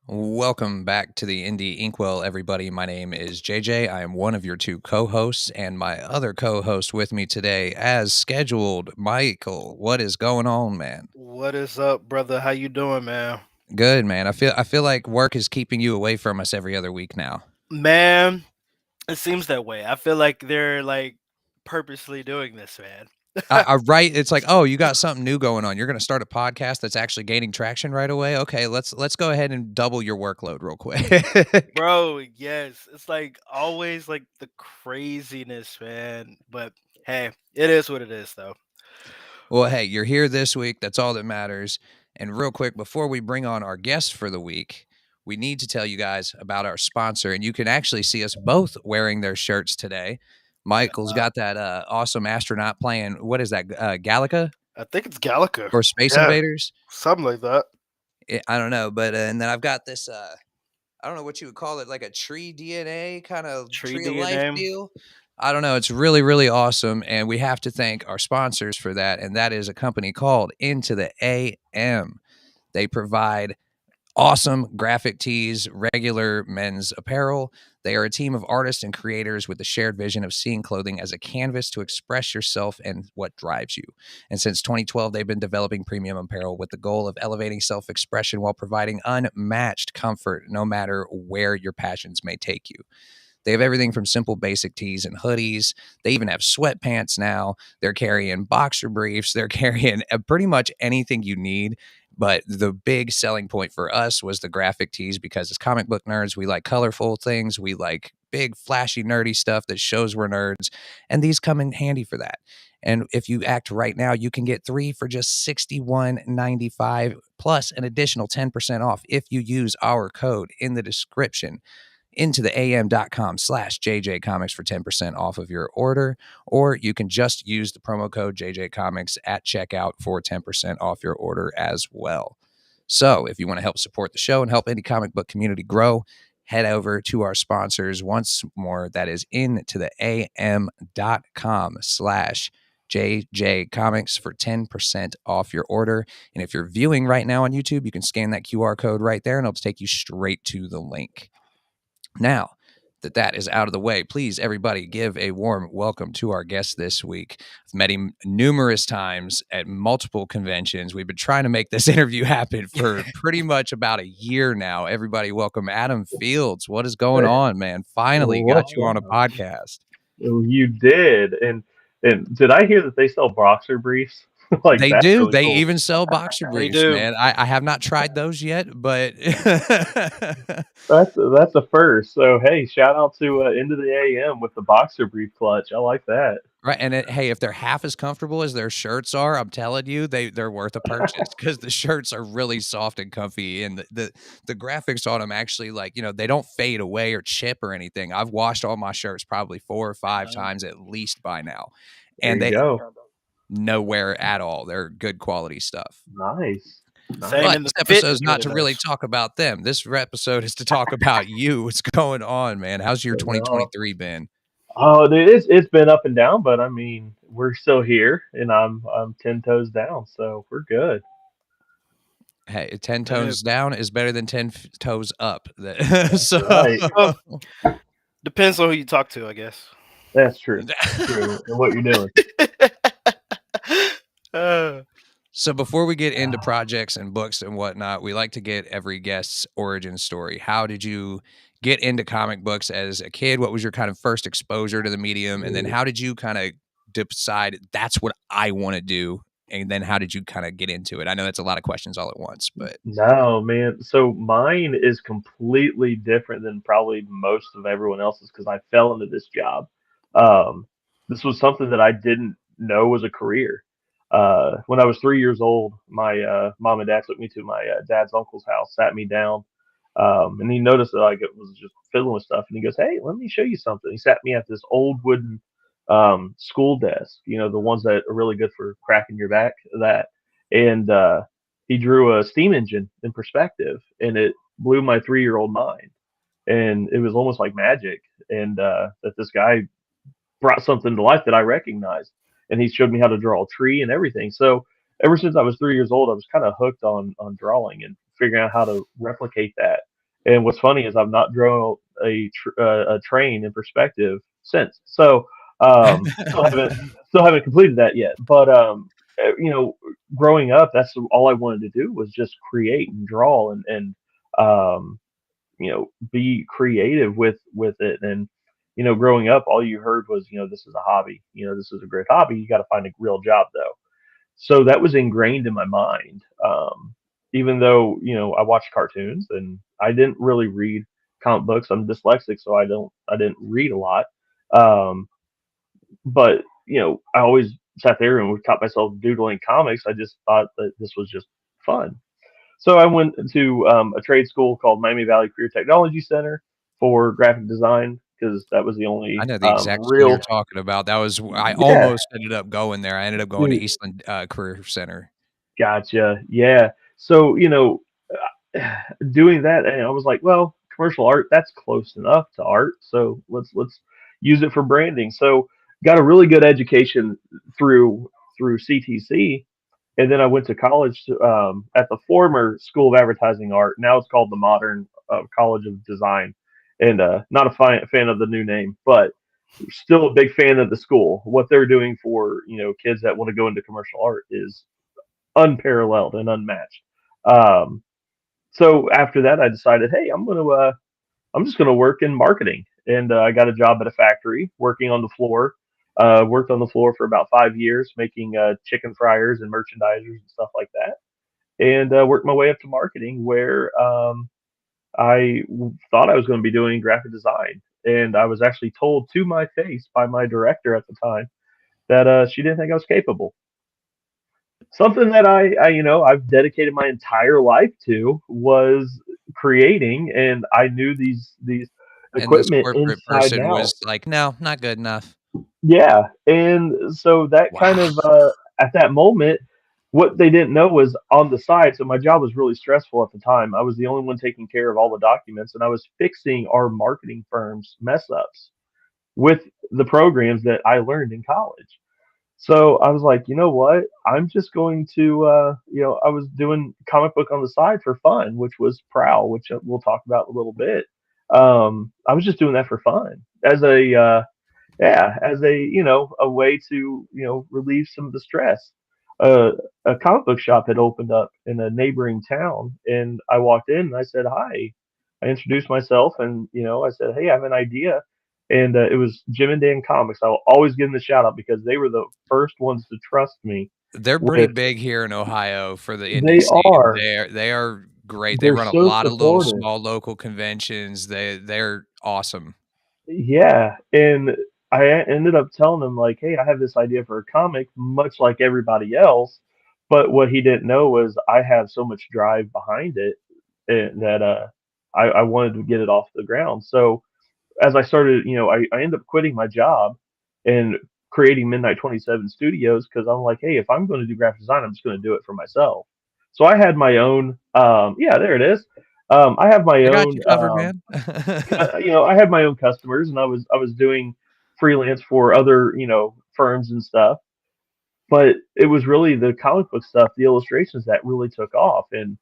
Welcome back to the Indie Inkwell, everybody. My name is JJ. I am one of your two co-hosts, and my other co-host with me today, as scheduled, Michael. What is going on, man? What is up, brother? How you doing, man? Good, man. I feel like work is keeping you away from us every other week now. Man, it seems that way. I feel like they're like purposely doing this, man. I right? It's like, oh, you got something new going on. You're going to start a podcast that's actually gaining traction right away. Okay, let's go ahead and double your workload real quick. Bro, yes. It's like always like the craziness, man. But hey, it is what it is though. Well, hey, you're here this week. That's all that matters. And real quick, before we bring on our guest for the week, we need to tell you guys about our sponsor. And you can actually see us both wearing their shirts today. Michael's got that awesome astronaut playing, what is that, Gallica I think it's Gallica. or Space Yeah, Invaders? something like that. I don't know. But, and then I've got this, I don't know what you would call it, like a tree DNA kind of Tree tree of life DNA. deal. I don't know. It's really, really awesome. And we have to thank our sponsors for that. And that is a company called Into the AM. They provide awesome graphic tees, regular men's apparel. They are a team of artists and creators with the shared vision of seeing clothing as a canvas to express yourself and what drives you. And since 2012, they've been developing premium apparel with the goal of elevating self expression while providing unmatched comfort no matter where your passions may take you. They have everything from simple basic tees and hoodies. They even have sweatpants now. They're carrying boxer briefs. They're carrying pretty much anything you need. But the big selling point for us was the graphic tees because as comic book nerds, we like colorful things. We like big, flashy, nerdy stuff that shows we're nerds. And these come in handy for that. And if you act right now, you can get 3 for just $61.95 plus an additional 10% off if you use our code in the description into the am.com/JJ Comics for 10% off of your order, or you can just use the promo code JJ Comics at checkout for 10% off your order as well. So if you want to help support the show and help any comic book community grow, head over to our sponsors once more. That is into the am.com/JJ Comics for 10% off your order. And if you're viewing right now on YouTube, you can scan that QR code right there and it'll take you straight to the link. Now that is out of the way, please, everybody, give a warm welcome to our guest this week. I've met him numerous times at multiple conventions. We've been trying to make this interview happen for pretty much about a year now. Everybody, welcome Adam Fields. What is going on, man? Finally got you on a podcast. You did, and did I hear that they sell boxer briefs? Like They that's do. really They cool. even sell boxer They briefs, do. man. I have not tried those yet, but That's a first. So hey, shout out to Into the AM with the boxer brief clutch. I like that. right, and hey, if they're half as comfortable as their shirts are, I'm telling you, they're worth a purchase because the shirts are really soft and comfy, and the graphics on them actually, like, they don't fade away or chip or anything. I've washed all my shirts probably 4 or 5 times at least by now, There and you they go. no wear at all. They're good quality stuff. Nice. Same But Nice. in the this fit episode is is not really to really nice. talk about them. This episode is to talk about you. What's going on, man? How's your No. 2023 been? Oh, dude, it's been up and down, but I mean, we're still here, and I'm 10 toes down, so we're good. Hey, 10 Uh, toes down is better than 10 toes up. That's So, right. well, depends on who you talk to, I guess. That's true. True. And what you're doing. uh, so before we get into projects and books and whatnot, we like to get every guest's origin story. How did you get into comic books as a kid? What was your kind of first exposure to the medium? And then how did you kind of decide that's what I want to do? And then how did you kind of get into it? I know that's a lot of questions all at once, but No, man. So mine is completely different than probably most of everyone else's because I fell into this job. Um, this was something that I didn't know was a career. When I was 3 years old, my mom and dad took me to my dad's uncle's house, sat me down, and he noticed that I was just fiddling with stuff, and he goes, "Hey, let me show you something." He sat me at this old wooden school desk, the ones that are really good for cracking your back. That and he drew a steam engine in perspective, and it blew my 3-year-old mind. And it was almost like magic, and that this guy brought something to life that I recognized. And he showed me how to draw a tree and everything. So ever since I was 3 years old, I was kind of hooked on drawing and figuring out how to replicate that. And what's funny is I've not drawn a train in perspective since. So still haven't completed that yet. But you know, growing up, that's all I wanted to do was just create and draw and um, you know, be creative with it. And you know, growing up, all you heard was, you know, this is a hobby. You know, this is a great hobby. You got to find a real job though. So that was ingrained in my mind. Even though, you know, I watched cartoons and I didn't really read comic books. I'm dyslexic, so I didn't read a lot. Um, but you know, I always sat there and caught myself doodling comics. I just thought that this was just fun. So I went to a trade school called Miami Valley Career Technology Center for graphic design because that was the I only know the exact school you're real. talking about. That was I Yeah, almost ended up going there. I ended up going to dude, Eastland Career Center. gotcha. Yeah. So, you know, doing that, and I was like, well, commercial art, that's close enough to art. So let's use it for branding. So got a really good education through CTC, and then I went to college at the former School of Advertising Art. Now it's called the Modern College of Design, and not a fan of the new name, but still a big fan of the school. What they're doing for, you know, kids that want to go into commercial art is unparalleled and unmatched. Um, so after that, I decided, hey, I'm just gonna work in marketing, and I got a job at a factory working on the floor. Worked on the floor for about 5 years, making chicken fryers and merchandisers and stuff like that, and worked my way up to marketing, where thought I was going to be doing graphic design, and I was actually told to my face by my director at the time that she didn't think I was capable. Something that you know, I've dedicated my entire life to was creating, and I knew these And this equipment corporate inside and person out. was like, "No, not good enough." Yeah, and so that kind Wow. of at that moment, what they didn't know was on the side. So my job was really stressful at the time. I was the only one taking care of all the documents, and I was fixing our marketing firm's mess ups with the programs that I learned in college. So I was like, you know what? I'm just going to, you know, I was doing comic book on the side for fun, which was Prowl, which we'll talk about in a little bit. I was just doing that for fun as yeah, as a, you know, a way to, you know, relieve some of the stress. Uh, a comic book shop had opened up in a neighboring town, and I walked in and I said hi. I introduced myself, and you know, I said, hey, I have an idea, and it was Jim and Dan Comics. I will always give them the shout out because they were the first ones to trust me They're pretty with. big here in Ohio for the indie They scene. are. They are great. They They're run a so lot of little supportive. small local conventions. They're awesome. Yeah, and ended up telling him like, "Hey, I have this idea for a comic, much like everybody else." But what he didn't know was I have so much drive behind it, that I wanted to get it off the ground. So as I started, you know, I ended up quitting my job and creating Midnight 27 Studios because I'm like, hey, if I'm going to do graphic design, I'm just going to do it for myself. So I had my own, yeah, there it is. I have my I got own you covered, man. you know, I had my own customers, and I was doing freelance for other, you know, firms and stuff. But it was really the comic book stuff, the illustrations that really took off, and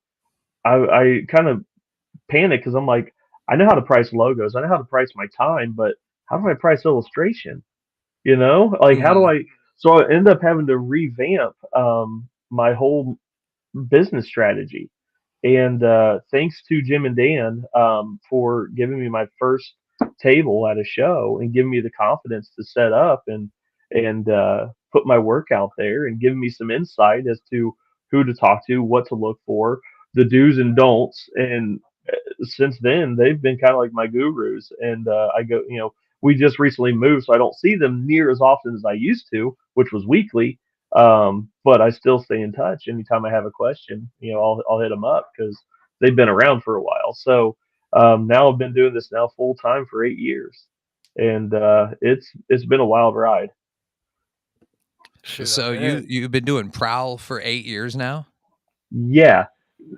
I kind of panicked because I'm like, I know how to price logos, I know how to price my time, but how do I price illustration? You know, like how do Mhm. I? So I ended up having to revamp my whole business strategy. And thanks to Jim and Dan for giving me my first table at a show and giving me the confidence to set up and put my work out there and giving me some insight as to who to talk to, what to look for, the do's and don'ts. And since then, they've been kind of like my gurus. And I go, you know, we just recently moved, so I don't see them near as often as I used to, which was weekly. But I still stay in touch. Anytime I have a question, you know, I'll hit them up because they've been around for a while. So now I've been doing this now full time for 8 years, and it's been a wild ride. Shoot, I So bet. you've been doing Prowl for 8 years now? Yeah,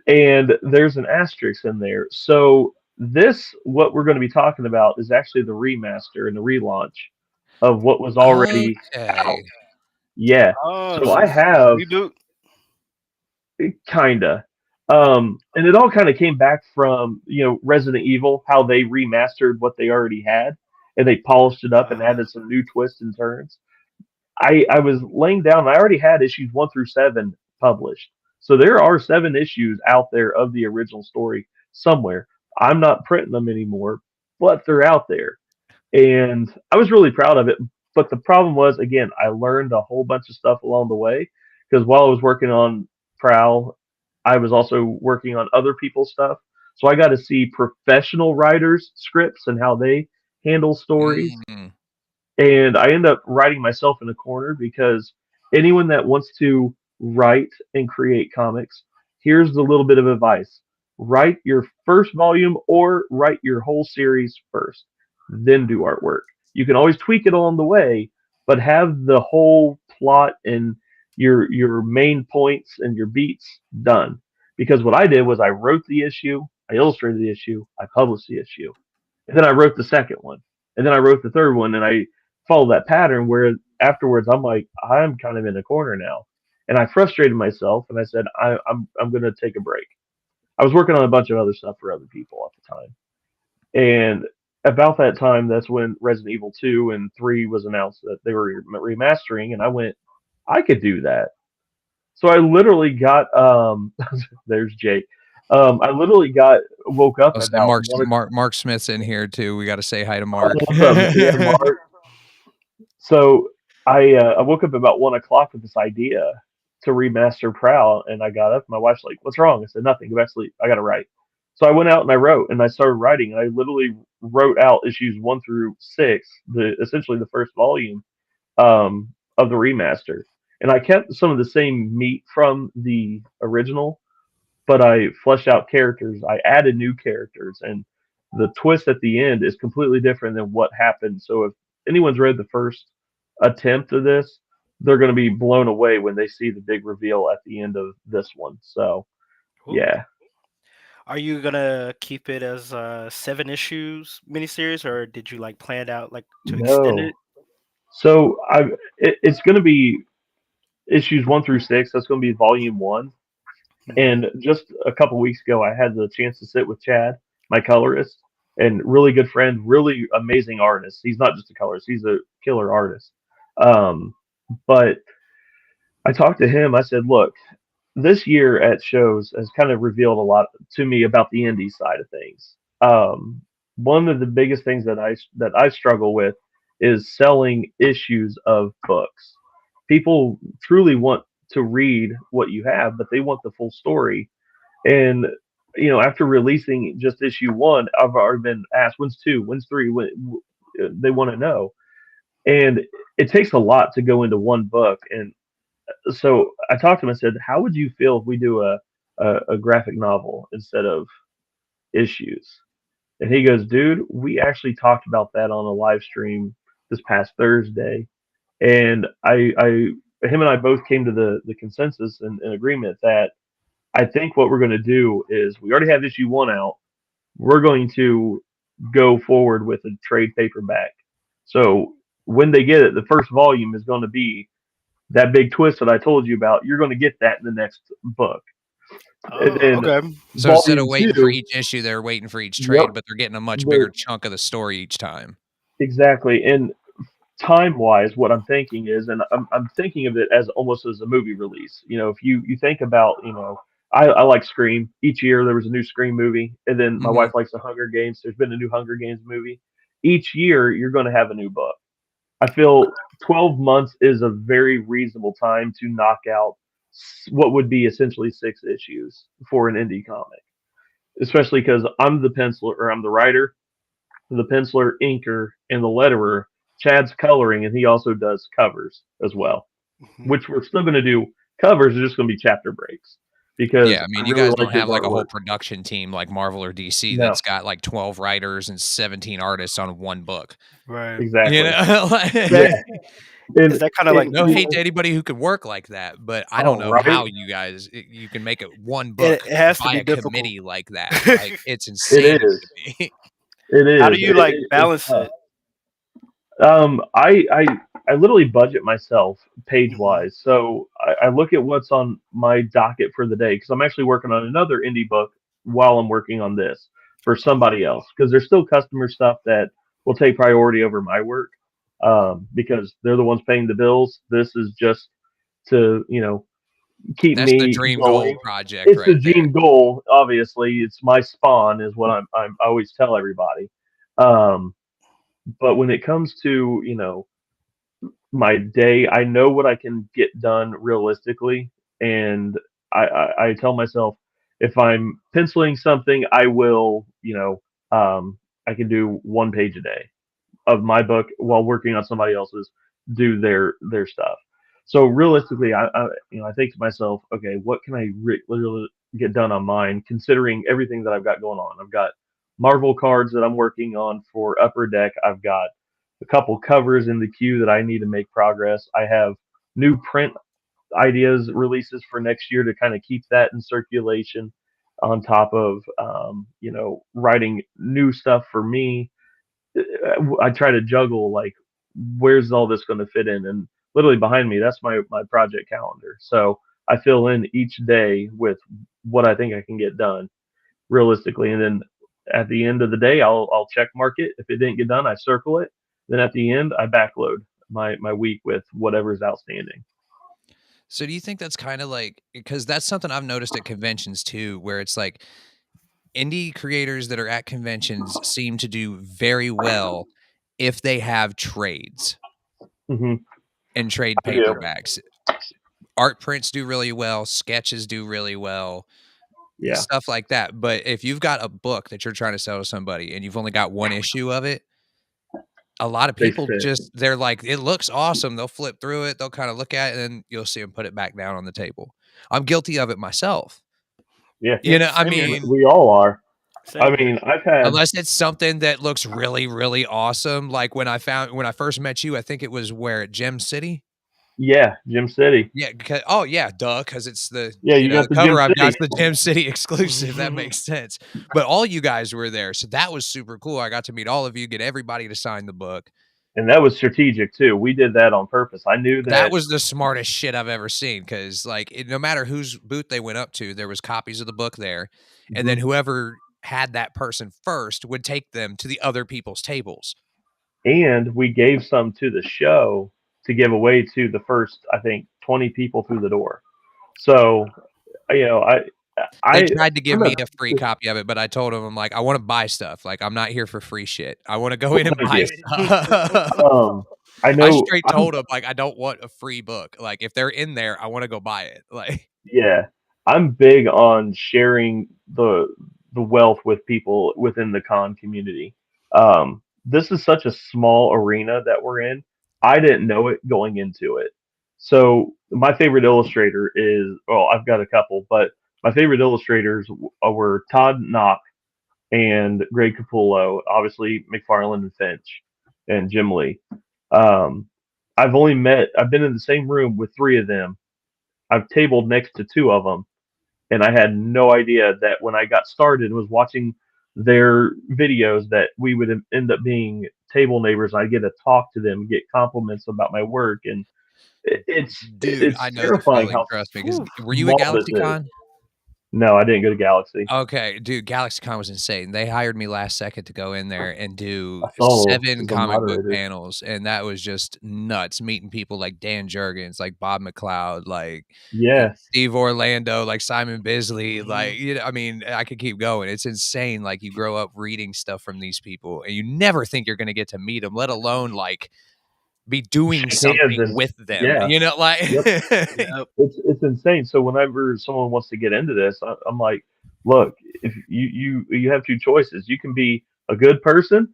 and there's an asterisk in there. So this, what we're going to be talking about, is actually the remaster and the relaunch of what was already out. Okay. Yeah. Oh, So so I this is a have reboot. kinda. And it all kind of came back from, Resident Evil, how they remastered what they already had and they polished it up and Uh, added some new twists and turns. I was laying down, I already had issues 1 through 7 published. So there are 7 issues out there of the original story somewhere. I'm not printing them anymore, but they're out there. And I was really proud of it. But the problem was, again, I learned a whole bunch of stuff along the way because while I was working on Prowl, I was also working on other people's stuff. So I got to see professional writers' scripts and how they handle stories. Mm. And I end up writing myself in a corner because anyone that wants to write and create comics, here's the little bit of advice: write your first volume or write your whole series first, then do artwork. You can always tweak it along the way, but have the whole plot and your main points and your beats done. Because what I did was I wrote the issue, I illustrated the issue, I published the issue, and then I wrote the second one, and then I wrote the third one, and I followed that pattern where afterwards I'm like, I'm kind of in a corner now. And I frustrated myself and I said, I'm going to take a break. I was working on a bunch of other stuff for other people at the time. And about that time, that's when Resident Evil 2 and 3 was announced that they were remastering. And I went, I could do that. So I literally got, there's Jake. I literally woke up And about Mark Smith's in here too. We got to say hi to Mark. What's up, man? Mark? So I woke up about 1 o'clock with this idea to remaster Prowl, and I got up. My wife's like, "What's wrong?" I said, "Nothing. Go back to sleep. I got to write." So I went out and I wrote, and I started writing. And I literally wrote out issues 1 through 6, essentially the first volume of the remaster. And I kept some of the same meat from the original, but I fleshed out characters. I added new characters, and the twist at the end is completely different than what happened. So if anyone's read the first attempt of this, they're going to be blown away when they see the big reveal at the end of this one. So Ooh. yeah, Are you gonna keep it as 7 issues miniseries, or did you like plan it out like to extend no. it? So it's going to be issues 1 through 6. That's going to be volume 1. Mhm. And just a couple weeks ago, I had the chance to sit with Chad, my colorist, and really good friend, really amazing artist. He's not just a colorist; he's a killer artist. Um, but I talked to him. I said, "Look, this year at shows has kind of revealed a lot to me about the indie side of things. One of the biggest things that I struggle with is selling issues of books. People truly want to read what you have, but they want the full story. And after releasing just issue 1, I've already been asked, "When's 2? When's 3?" They want to know, and it takes a lot to go into one book. And so I talked to him and said, "How would you feel if we do a graphic novel instead of issues?" And he goes, "Dude, we actually talked about that on a live stream this past Thursday." And him and I both came to the consensus and agreement that I think what we're going to do is we already have issue 1 out. We're going to go forward with a trade paperback. So when they get it, the first volume is going to be that big twist that I told you about. You're going to get that in the next book. And Oh, then okay. So instead of volume waiting for 2, each issue, they're waiting for each yep, trade, but they're getting a much bigger they're chunk of the story each time. exactly. And time wise, what I'm thinking is, and I'm thinking of it as almost as a movie release. If you think about, I like Scream. Each year there was a new Scream movie, and then my Hmm. wife likes the Hunger Games. There's been a new Hunger Games movie. Each year you're going to have a new book. I feel 12 months is a very reasonable time to knock out what would be essentially 6 issues for an indie comic, especially because I'm the penciler or I'm the writer, the penciler, inker, and the letterer. Chad's coloring, and he also does covers as well, Mhm. which we're still going to do. Covers are just going to be chapter breaks because Yeah, I I mean, you really guys like don't his have like a whole artwork. production team like Marvel or DC No, that's got like 12 writers and 17 artists on one book. Right. You exactly. know, Yeah, That and is that kind of like and no hate to anybody who could work like that, but I don't oh know right, how you can make it one it, book it has to by be a difficult. committee like that. Like it's it insanity is. to me. It How do is. you like It's balance tough. it? I I literally budget myself page Hmm. wise. So I look at what's on my docket for the day because I'm actually working on another indie book while I'm working on this for Cool. somebody else because there's still customer stuff that will take priority over my work because they're the ones paying the bills. This is just to, keep That's the me dream goal going. project It's the right there. dream goal, obviously. It's my spawn, is what I always tell everybody. Um, but when it comes to my day, I know what I can get done realistically, and I tell myself if I'm penciling something, I will, I can do 1 page a day of my book while working on somebody else's do their stuff. So realistically, I think to myself, okay, what can I literally get done on mine, considering everything that I've got going on. I've got Marvel cards that I'm working on for Upper Deck. I've got a couple covers in the queue that I need to make progress. I have new print ideas releases for next year to kind of keep that in circulation on top of writing new stuff for me. I try to juggle like where's all this going to fit in, and literally behind me that's my project calendar. So I fill in each day with what I think I can get done realistically, and then at the end of the day I'll check mark it. If it didn't get done, I circle it. Then at the end I backload my week with whatever's outstanding. So do you think that's kind of like, because that's something I've noticed at conventions too, where it's like indie creators that are at conventions seem to do very well if they have trades Hmm. and trade I do. paperbacks. Art prints do really well, sketches do really well, Yeah, stuff like that. But if you've got a book that you're trying to sell to somebody and you've only got one issue of it, a lot of they people sit. just they're like, "It looks awesome." They'll flip through it, they'll kinda look at it, and then you'll see them put it back down on the table. I'm guilty of it myself. Yeah, You Yep. know, I Same here. mean, we all are. I Same here. mean, I've had. unless it's something that looks really, really awesome, like when I first met you, I think it was where at Gem City? Yeah, Gym City. Yeah, oh, yeah, duh, because it's Yeah, you the got the Gym cover I've City. got's the Gem City exclusive, that makes sense. But all you guys were there, so that was super cool. I got to meet all of you, get everybody to sign the book. And that was strategic too. We did that on purpose. I knew That that. was the smartest shit I've ever seen because, like, no matter whose booth they went up to, there was copies of the book there, and then Mhm. whoever had that person first would take them to the other people's tables. And we gave some to the show to give away to the first, I think, 20 people through the door. So, you know, I, They I, tried to give I'm me a, a free copy of it, but I told them, I'm like, "I wanna buy stuff, like, I'm not here for free shit. I wanna go well, in and thank buy you. stuff." I I know straight told them, like, "I don't want a free book. Like, if they're in there, I wanna go buy it." Like, yeah, I'm big on sharing the wealth with people within the con community. This is such a small arena that we're in. I didn't know it going into it. So my favorite illustrator is, well, I've got a couple, but my favorite illustrators were Todd Knock and Greg Capullo, obviously McFarlane and Finch and Jim Lee. Um, I've been in the same room with three of them. I've tabled next to two of them, and I had no idea that when I got started and was watching their videos that we would end up being table neighbors. I get to talk to them, get compliments about my work, and dude, it's I know the terrifying feeling, how trust me. Because Whew. were you at small this is. GalaxyCon? No, I didn't go to Galaxy. Okay, dude, GalaxyCon was insane. They hired me last second to go in there and do I saw 7 the comic book moderator. panels, and that was just nuts, meeting people like Dan Jurgens, like Bob McLeod, like, Yes, Steve Orlando, like Simon Bisley, Mhm. like, I mean, I could keep going. It's insane, like, you grow up reading stuff from these people, and you never think you're gonna get to meet them, let alone, like, be doing shake hands something and with them, yeah, like yep. Yep. It's insane. So whenever someone wants to get into this, I'm like, look, if you have two choices. You can be a good person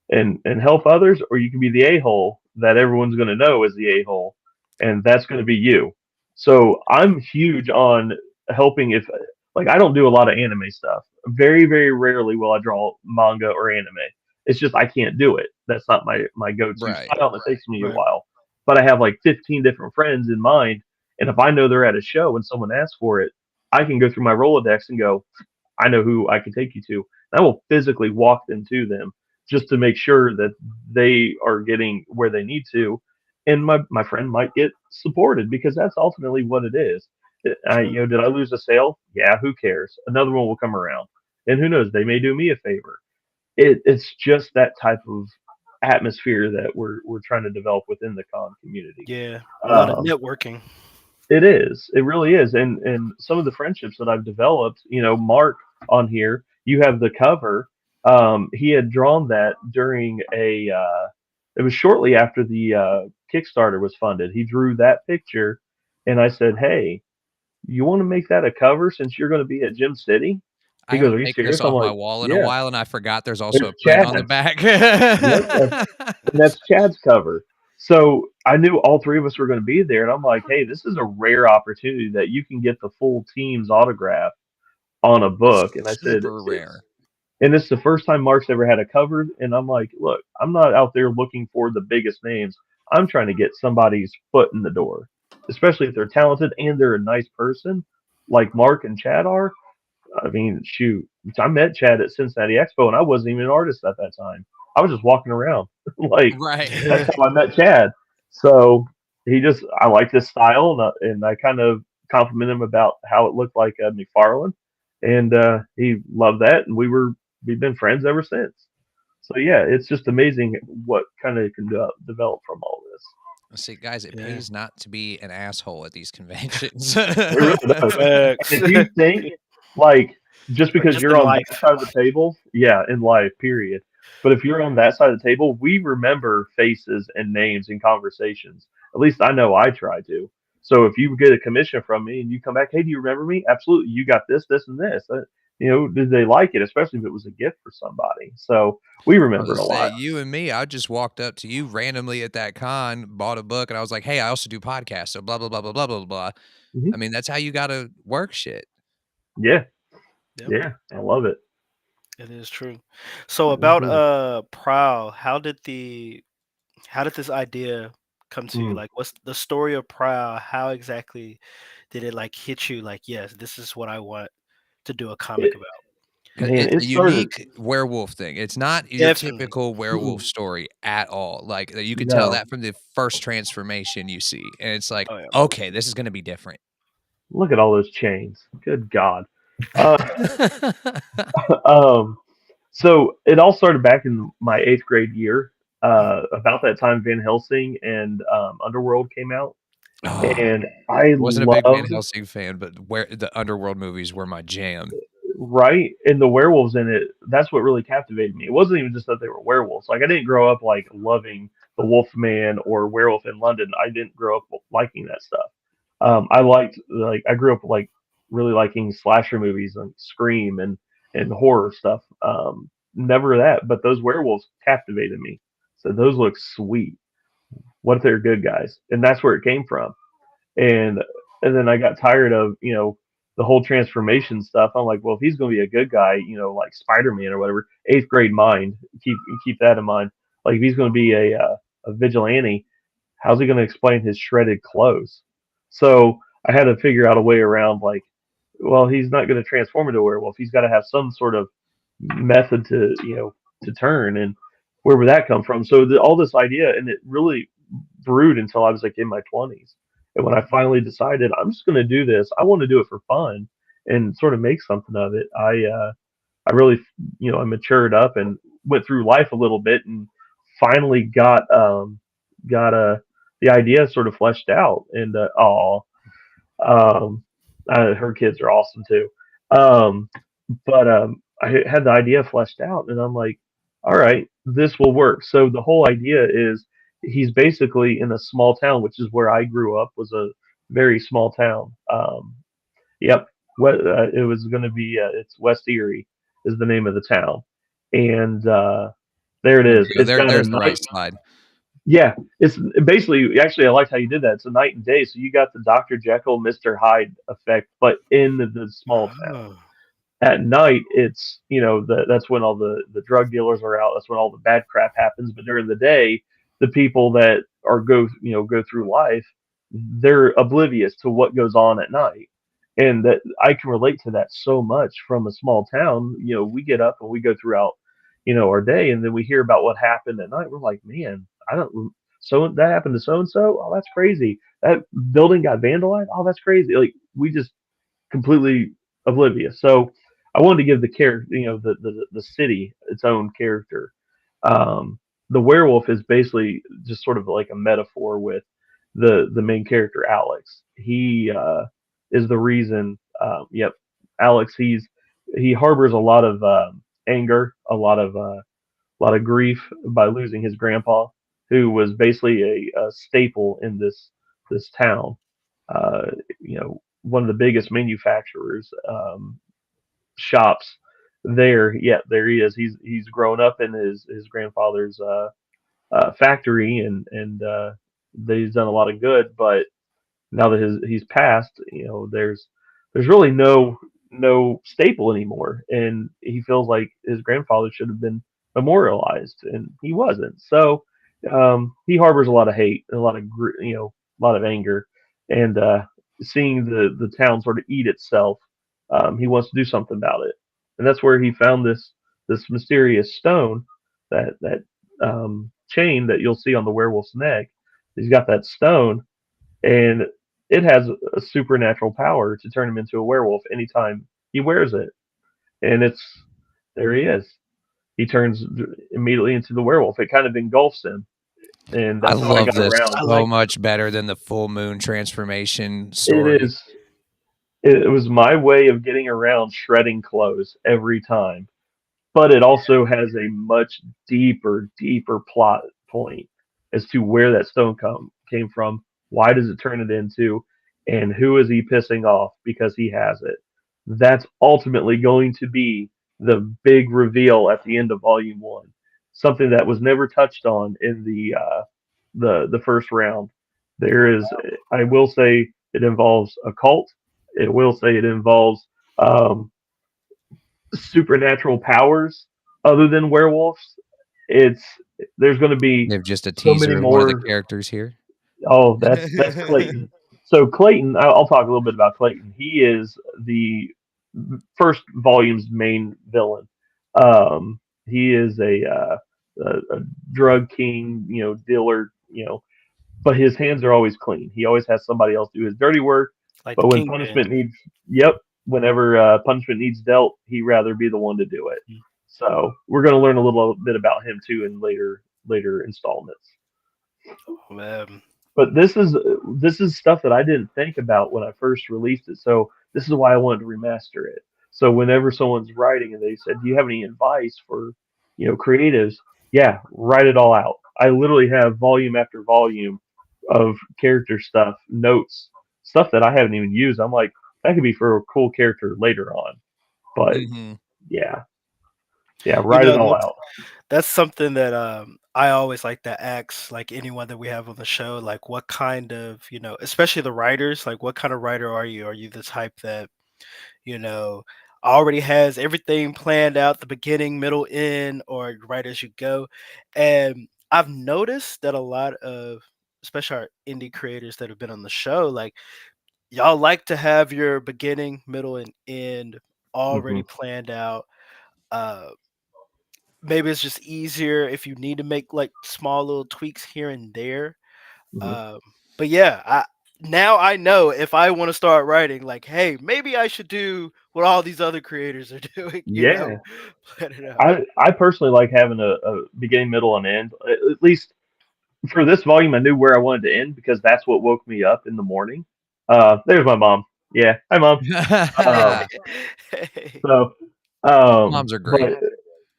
and help others, or you can be the a hole that everyone's going to know is the a hole, and that's going to be you. So I'm huge on helping. If like I don't do a lot of anime stuff. Very rarely will I draw manga or anime. It's just I can't do it. That's not my go-to Right. style. It takes me a Right. while. But I have like 15 different friends in mind, and if I know they're at a show and someone asks for it, I can go through my Rolodex and go, I know who I can take you to. And I will physically walk them to them just to make sure that they are getting where they need to. and my friend might get supported because that's ultimately what it is. True. Did I lose a sale? Yeah, who cares? Another one will come around, and who knows? They may do me a favor. It's just that type of atmosphere that we're trying to develop within the con community. Yeah, a lot of Um, networking. it is. It really is. And some of the friendships that I've developed, Mark on here, you have the cover. He had drawn that during it was shortly after the Kickstarter was funded. He drew that picture, and I said, "Hey, you want to make that a cover since you're going to be at Gym City?" I He goes, "Are haven't you taken this serious?" I'm off my like, wall in a "Yeah." while, and I forgot there's also There's a print on the Chad's. back. Yep, and that's Chad's cover. So I knew all three of us were going to be there, and I'm like, "Hey, this is a rare opportunity that you can get the full team's autograph on a book." And I said, Super rare. and it's the first time Mark's ever had a cover. And I'm like, "Look, I'm not out there looking for the biggest names. I'm trying to get somebody's foot in the door, especially if they're talented and they're a nice person, like Mark and Chad are." I mean, shoot, I met Chad at Cincinnati Expo, and I wasn't even an artist at that time. I was just walking around. Like, Right. that's how I met Chad. So I liked his style, and I kind of complimented him about how it looked like McFarlane, and he loved that, and we've been friends ever since. So yeah, it's just amazing what kind of can develop from all this. See, guys, it Yeah, pays not to be an asshole at these conventions. It really does. facts. And if you think like just Or because just you're in on that life. side of the table, yeah, in life, period. But if you're on that side of the table, we remember faces and names and conversations. At least I know I try to. So if you get a commission from me and you come back, hey, do you remember me? Absolutely. You got this, this, and this. Did they like it? Especially if it was a gift for somebody. So we I was remember it gonna a say, lot. you and me, I just walked up to you randomly at that con, bought a book, and I was like, "Hey, I also do podcasts." So blah blah blah blah blah blah blah. Hmm. I mean, that's how you got to work shit. Yeah, Yep, yeah, I love it. it is true. So It about is. Prowl, how did this idea come to you? Mm. Like, what's the story of Prowl? How exactly did it like hit you? Like, yes, this is what I want to do a comic It, about. 'Cause man, it's it a started. unique werewolf thing. It's not your Definitely. typical werewolf Mm-mm, story at all. Like, you could tell no, that from the first transformation you see, and it's like, Oh yeah. "Okay, this is gonna be different." look at all those chains. Good God. Uh, um, so it all started back in my eighth grade year. About that time, Van Helsing and Underworld came out, Oh, and I wasn't a big Van loved Helsing fan, but where the Underworld movies were my jam. right and the werewolves in it. That's what really captivated me. It wasn't even just that they were werewolves. Like I didn't grow up like loving the Wolfman or Werewolf in London. I didn't grow up liking that stuff. I grew up like really liking slasher movies and Scream and horror stuff. Never that, but those werewolves captivated me. So those look sweet. What if they're good guys? And that's where it came from. And and then I got tired of the whole transformation stuff. I'm like, well, if he's going to be a good guy, like Spider-Man or whatever, eighth grade mind, keep that in mind. Like if he's going to be a vigilante, how's he going to explain his shredded clothes? So I had to figure out a way around like, well, he's not going to transform into a werewolf. He's got to have some sort of method to turn. And where would that come from? So all this idea, and it really brewed until I was like in my 20s. And when I finally decided I'm just going to do this, I want to do it for fun and sort of make something of it. I really I matured up and went through life a little bit and finally got the idea sort of fleshed out. And um, her kids are awesome too. Um, but I had the idea fleshed out, and I'm like, all right, this will work. So the whole idea is he's basically in a small town, which is where I grew up, was a very small town. Yep, it was going to be. It's West Erie is the name of the town, and there it There is. we go. It's got a There's the right night. slide. Yeah, it's basically actually I liked how you did that. It's a night and day, so you got the Dr. Jekyll, Mr. Hyde effect, but in the small town. Oh, At night, it's that's when all the drug dealers are out. That's when all the bad crap happens. But during the day, the people that are go through life, they're oblivious to what goes on at night, and that I can relate to that so much from a small town. We get up and we go throughout our day, and then we hear about what happened at night. We're like, man, I don't. so that happened to so and so. Oh, that's crazy. That building got vandalized. Oh, that's crazy. Like we just completely oblivious. So I wanted to give the character, the city its own character. The werewolf is basically just sort of like a metaphor with the main character Alex. He is the reason. Yep, Alex. He harbors a lot of anger, a lot of grief by losing his grandpa, who was basically a staple in this town. One of the biggest manufacturers shops there. Yeah, there he is. He's grown up in his grandfather's factory, and he's done a lot of good. But now that he's passed, there's really no staple anymore, and he feels like his grandfather should have been memorialized, and he wasn't. So he harbors a lot of hate and a lot of anger, and seeing the town sort of eat itself, he wants to do something about it, and that's where he found this mysterious stone, that chain that you'll see on the werewolf's neck. He's got that stone, and it has a supernatural power to turn him into a werewolf anytime he wears it. And there he is. He turns immediately into the werewolf. It kind of engulfs him, and I that's how I love got this around. so much better than the full moon transformation It story. is. It was my way of getting around shredding clothes every time, but it also has a much deeper plot point as to where that stone came from. Why does it turn it into, and who is he pissing off because he has it? That's ultimately going to be the big reveal at the end of Volume One, something that was never touched on in the first round. There is, I will say, it involves a cult. It will say it involves um, supernatural powers other than werewolves. It's there's going to be They have just a so many teaser of one of the more. characters here. Oh, that's Clayton. So Clayton, I'll talk a little bit about Clayton. He is the first volume's main villain. He is a drug king, dealer, but his hands are always clean. He always has somebody else do his dirty work. Like the But when Kingpin. punishment needs, yep, whenever punishment needs dealt, he'd rather be the one to do it. So we're going to learn a little bit about him too in later installments. Oh, man. But this is stuff that I didn't think about when I first released it. So this is why I wanted to remaster it. So whenever someone's writing and they said, "Do you have any advice for, creatives?" Yeah, write it all out. I literally have volume after volume of character stuff, notes, stuff that I haven't even used. I'm like, that could be for a cool character later on. But Mm-hmm. yeah, yeah, You write it know, all out. that's something that I always like to ask like anyone that we have on the show, like what kind of, especially the writers, like what kind of writer are you? Are you the type that, you know, already has everything planned out, the beginning, middle, end, or right as you go? And I've noticed that a lot of especially our indie creators that have been on the show, like y'all like to have your beginning, middle, and end Hmm. already planned out. Uh maybe it's just easier if you need to make like small little tweaks here and there. Hmm. Um, but yeah, now I know if I want to start writing, like, hey, maybe I should do what all these other creators are doing. Yeah, Plan it out. I personally like having a beginning, middle, and end. At least for this volume, I knew where I wanted to end because that's what woke me up in the morning. There's my mom. Yeah, hi mom. Um, Hey. so, Moms are great. but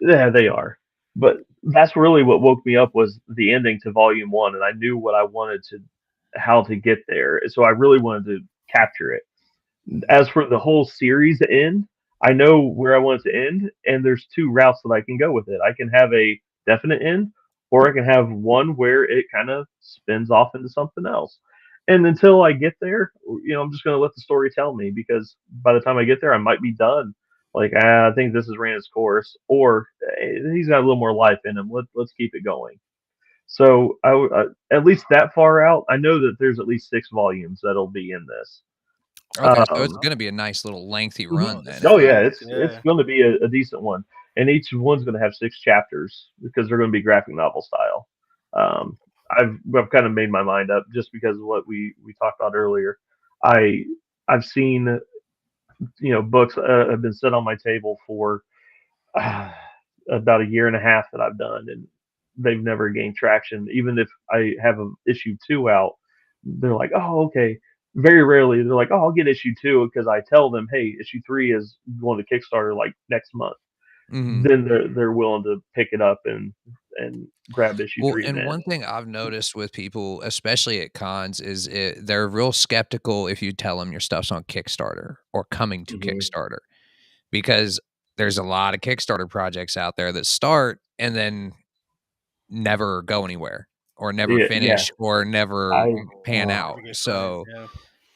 yeah, they are. But that's really what woke me up was the ending to volume one, and I knew what I wanted to, how to get there. So I really wanted to capture it. As for the whole series end, I know where I want it to end, and there's two routes that I can go with it. I can have a definite end, or I can have one where it kind of spins off into something else. And until I get there, I'm just going to let the story tell me because by the time I get there, I might be done. Like, I think this has ran its course, or he's got a little more life in him. Let's keep it going. So, at least that far out, I know that there's at least 6 volumes that'll be in this. Okay, so it's Um, going to be a nice little lengthy Mhm. Oh, run the then. Oh yeah, six. it's Yeah. going to be a decent one, and each one's going to have 6 chapters because they're going to be graphic novel style. Um, I've kind of made my mind up just because of what we talked about earlier. I I've seen books have been set on my table for uh, about a year and a half that I've done, and they've never gained traction. Even if I have a issue two out, they're like, oh, okay. Very rarely they're like, oh, I'll get issue two because I tell them, hey, issue three is going to Kickstarter like next month. Hmm. Then they're willing to pick it up and grab issue Well, three and then. one thing I've noticed with people, especially at cons, is they're real skeptical if you tell them your stuff's on Kickstarter or coming to Hmm. Kickstarter, because there's a lot of Kickstarter projects out there that start and then never go anywhere or never Yeah, yeah. finish or never I pan uh, out. Never get funded. So Yeah.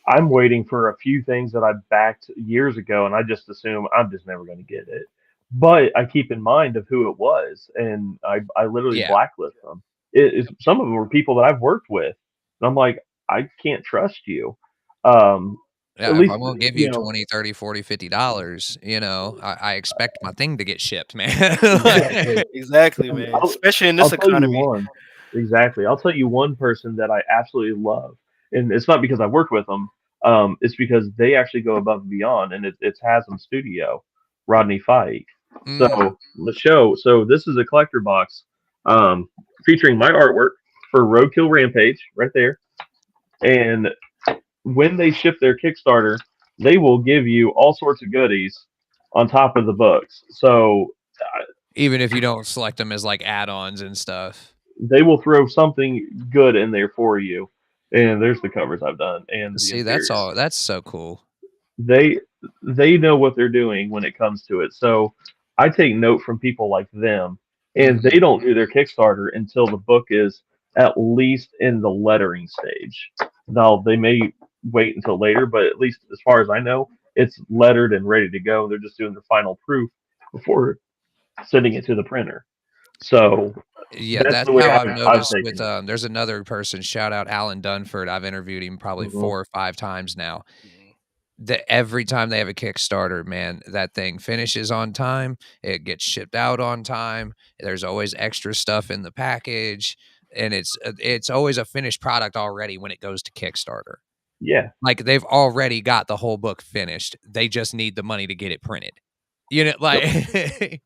I'm waiting for a few things that I backed years ago, and I just assume I'm just never going to get it. But I keep in mind of who it was, and I literally yeah, blacklist them. It is some of them were people that I've worked with, and I'm like, I can't trust you. Um, at yeah. If least I'm gonna give you you know 20, 30, 40, $50, I expect my thing to get shipped, man. exactly. Exactly, And man. Especially in I'll this tell you economy. one. Exactly. I'll tell you one person that I absolutely love, and it's not because I worked with them. It's because they actually go above and beyond, and it's Haslam Studio, Rodney Fike. So Mm, the show. So this is a collector box, um, featuring my artwork for Roadkill Rampage right there. And when they ship their Kickstarter, they will give you all sorts of goodies on top of the books. So even if you don't select them as like add-ons and stuff. they will throw something good in there for you. And there's the covers I've done and the See, that's interiors. all. That's so cool. They they know what they're doing when it comes to it. So I take note from people like them, and Hmm. they don't do their Kickstarter until the book is at least in the lettering stage. Now they may wait until later, but at least as far as I know, it's lettered and ready to go. They're just doing the final proof before sending it to the printer. So Yeah, that's that's the way how I've I've noticed taken with it. there's another person, shout out Alan Dunford. I've interviewed him probably Mhm. 4 or 5 times now. Mhm. That every time they have a Kickstarter, man, that thing finishes on time. It gets shipped out on time. There's always extra stuff in the package, and it's always a finished product already when it goes to Kickstarter. Yeah. Like they've already got the whole book finished. They just need the money to get it printed. You know, Yep. like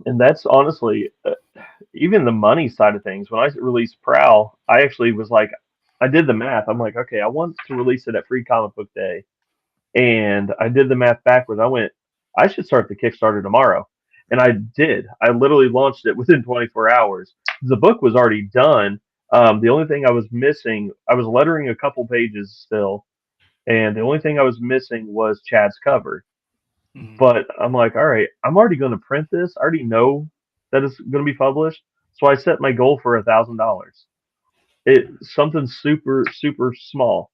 And that's honestly even the money side of things. When I released Prowl, I actually was like, I did the math. I'm like, okay, I want to release it at Free Comic Book Day, and I did the math backwards. I went, I should start the Kickstarter tomorrow, and I did. I literally launched it within 24 hours. The book was already done. The only thing I was missing, I was lettering a couple pages still, and the only thing I was missing was Chad's cover. Mhm. But I'm like, all right, I'm already going to print this. I already know that it's going to be published. So I set my goal for $1,000. Something super super small.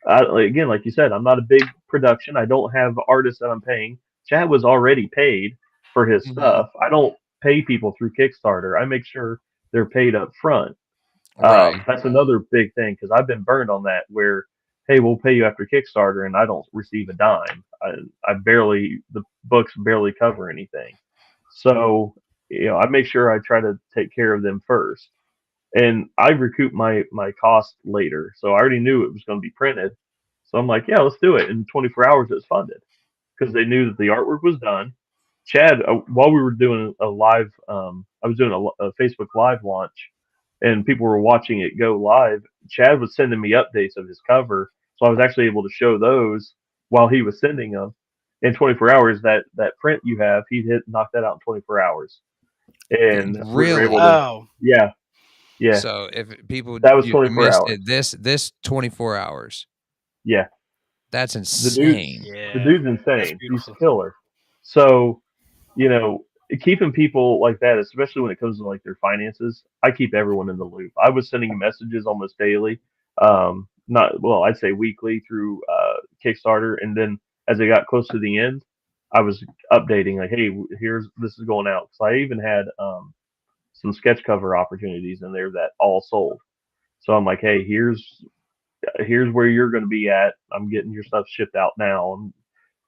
Again, like you said, I'm not a big production. I don't have artists that I'm paying. Chad was already paid for his Mhm. stuff. I don't pay people through Kickstarter. I make sure they're paid up front. Right. That's another big thing because I've been burned on that where, hey, we'll pay you after Kickstarter and I don't receive a dime. I barely, the books barely cover anything. So, I make sure I try to take care of them first. And I recoup my cost later. So I already knew it was going to be printed. So I'm like, yeah, let's do it. In 24 hours, it was funded because they knew that the artwork was done. Chad, while we were doing a live, I was doing a Facebook Live launch, and people were watching it go live. Chad was sending me updates of his cover, so I was actually able to show those while he was sending them. In 24 hours, that print you have, he hit knocked that out in 24 hours, and we were able Really? to, Wow. yeah, yeah, So if people that was you 24 missed hours, it, this 24 hours. yeah. That's The dude, insane. the Yeah. dude's That's insane. He's beautiful. killer. So you know, keeping people like that, especially when it comes to like their finances, I keep everyone in the loop. I was sending messages almost daily, not well, I'd say weekly through Kickstarter, and then as it got close to the end, I was updating like, hey, here's this is going out. So I even had some sketch cover opportunities in there that all sold. So I'm like, hey, here's where you're going to be at. I'm getting your stuff shipped out now, and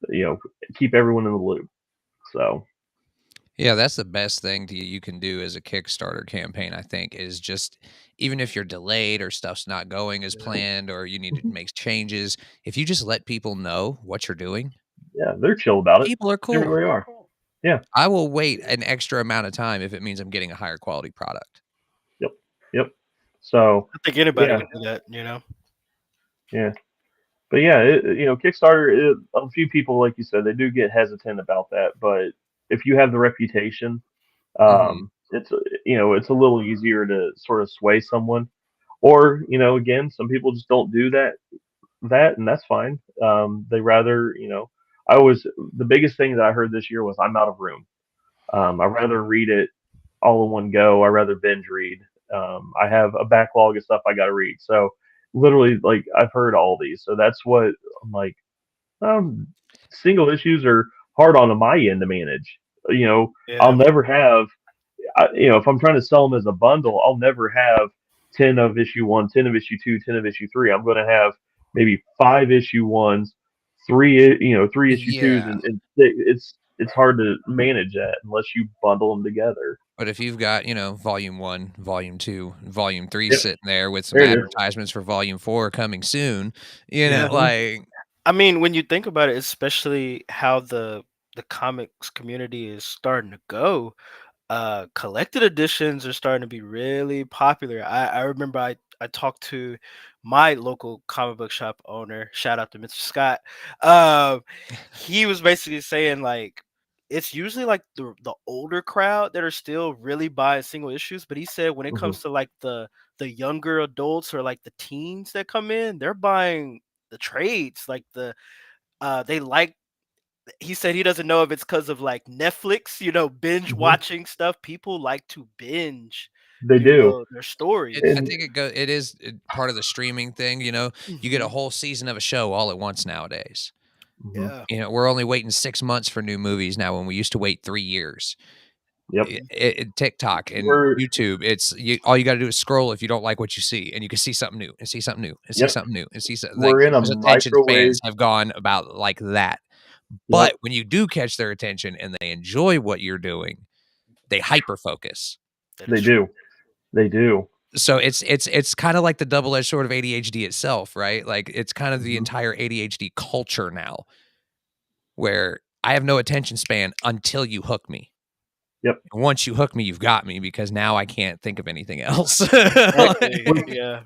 you know, keep everyone in the loop. So Yeah, that's the best thing you can do as a Kickstarter campaign, I think, is just even if you're delayed or stuff's not going as Yeah. planned or you need to Mhm. make changes, if you just let people know what you're doing, Yeah, they're chill about it. people are They cool. really are. Yeah. I will wait an extra amount of time if it means I'm getting a higher quality product. Yep. Yep. So, I think anybody yeah, can do that, you know? yeah. But yeah, Kickstarter, a few people, like you said, they do get hesitant about that. But if you have the reputation, Mhm. it's it's a little easier to sort of sway someone. Or again, some people just don't do that, and that's fine. They rather, I always the biggest thing that I heard this year was I'm out of room. I rather read it all in one go. I rather binge read. I have a backlog of stuff I got to read. So literally, like I've heard all these. So that's what I'm like. Um, Single issues are hard on my end to manage. I'll Yeah. never have. If I'm trying to sell them as a bundle, I'll never have 10 of issue one, 10 of issue two, 10 of issue three. I'm going to have maybe 5 issue 1s, three issue twos, Yeah. and it's hard to manage that unless you bundle them together. But if you've got, volume 1, volume 2, volume 3 Yep, sitting there with some there it is. advertisements for volume 4 coming soon, Yeah. Mhm. I mean, when you think about it, especially how the comics community is starting to go, collected editions are starting to be really popular. I remember I talked to my local comic book shop owner, shout out to Mr. Scott. Um, he was basically saying like it's usually like the older crowd that are still really buying single issues, but he said when it Mhm. comes to like the younger adults or like the teens that come in, they're buying the trades, like they like he said he doesn't know if it's because of like Netflix, binge Mhm. watching stuff. People like to binge, They do, their I stories. and think it is part of the streaming thing, you get a Hmm. whole season of a show all at once nowadays. mhm. Yeah. We're only waiting 6 months for new movies now when we used to wait 3 years. Yep. Hmm. TikTok and We're YouTube, all you gotta do is scroll if you don't like what you see, and you can see something new, and see something new, and see Yep. something new, and see so like, We're in a people's attention spans microwave. have gone about like that. But Yep. when you do catch their attention and they enjoy what you're doing, they hyper focus. That is They true. do. They do. So it's kinda like the double-edged sword of ADHD itself, right? Like, it's kind of the Mhm. entire ADHD culture now, where I have no attention span until you hook me. Yep. Once you hook me, you've got me because now I can't think of anything else. Exactly. Which Yeah.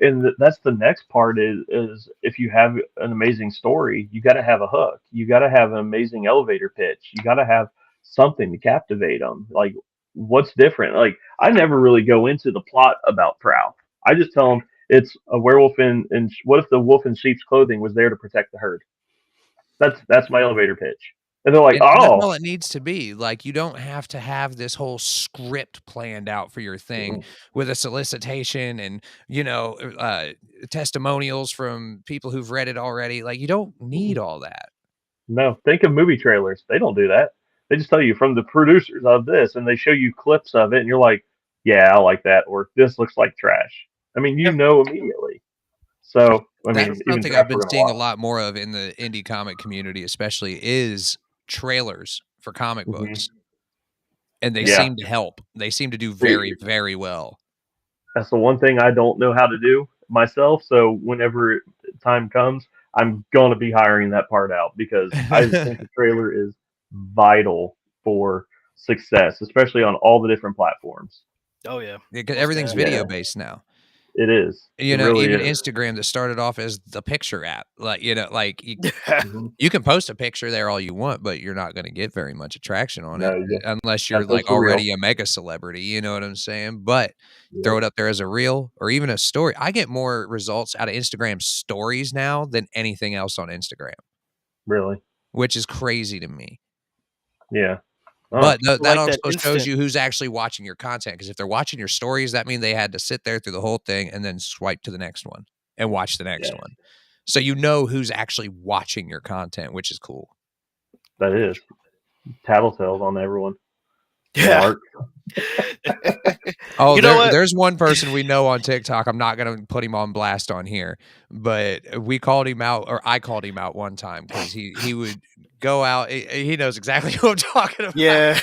and that's the next part is if you have an amazing story, you got to have a hook. You got to have an amazing elevator pitch. You got to have something to captivate them. Like, what's different? Like, I never really go into the plot about Prowl. I just tell them it's a werewolf in what if the wolf in sheep's clothing was there to protect the herd? That's my elevator pitch. And they're like, And that's oh, all it needs to be. Like, you don't have to have this whole script planned out for your thing mm, with a solicitation and, testimonials from people who've read it already. Like, you don't mm, need all that. no. Think of movie trailers. They don't do that. They just tell you from the producers of this, and they show you clips of it, and you're like, yeah, I like that, or this looks like trash. I mean, you Yeah. know immediately. So, I That's mean, even something I've trash been we're gonna seeing a watch. lot more of in the indie comic community, especially, is trailers for comic Hmm. books, and they Yeah, seem to help. They seem to do very, they, very well. that's the one thing I don't know how to do myself. So, whenever time comes, I'm gonna be hiring that part out because I think the trailer is vital for success, especially on all the different platforms. Oh yeah. Because Most everything's definitely. Yeah, video based now. it is. It really Even is. Instagram that started off as the picture app, like, like Hmm. you can post a picture there all you want, but you're not gonna get very much attraction on No, it you unless gotta you're like post the real. already a mega celebrity, you know what I'm saying? But throw Yep, it up there as a reel or even a story. I get more results out of Instagram stories now than anything else on Instagram, really. which is crazy to me. Yeah. Oh, But People that like that also shows instant. you who's actually watching your content. Because if they're watching your stories, that means they had to sit there through the whole thing and then swipe to the next one and watch the next yeah, one. So you know who's actually watching your content, which is cool. that is tattletales on everyone. They Yeah. are. Oh, You know what? there's one person we know on TikTok. I'm not gonna put him on blast on here, but we called him out, or I called him out one time because he would go out. He knows exactly what I'm talking about. Yeah.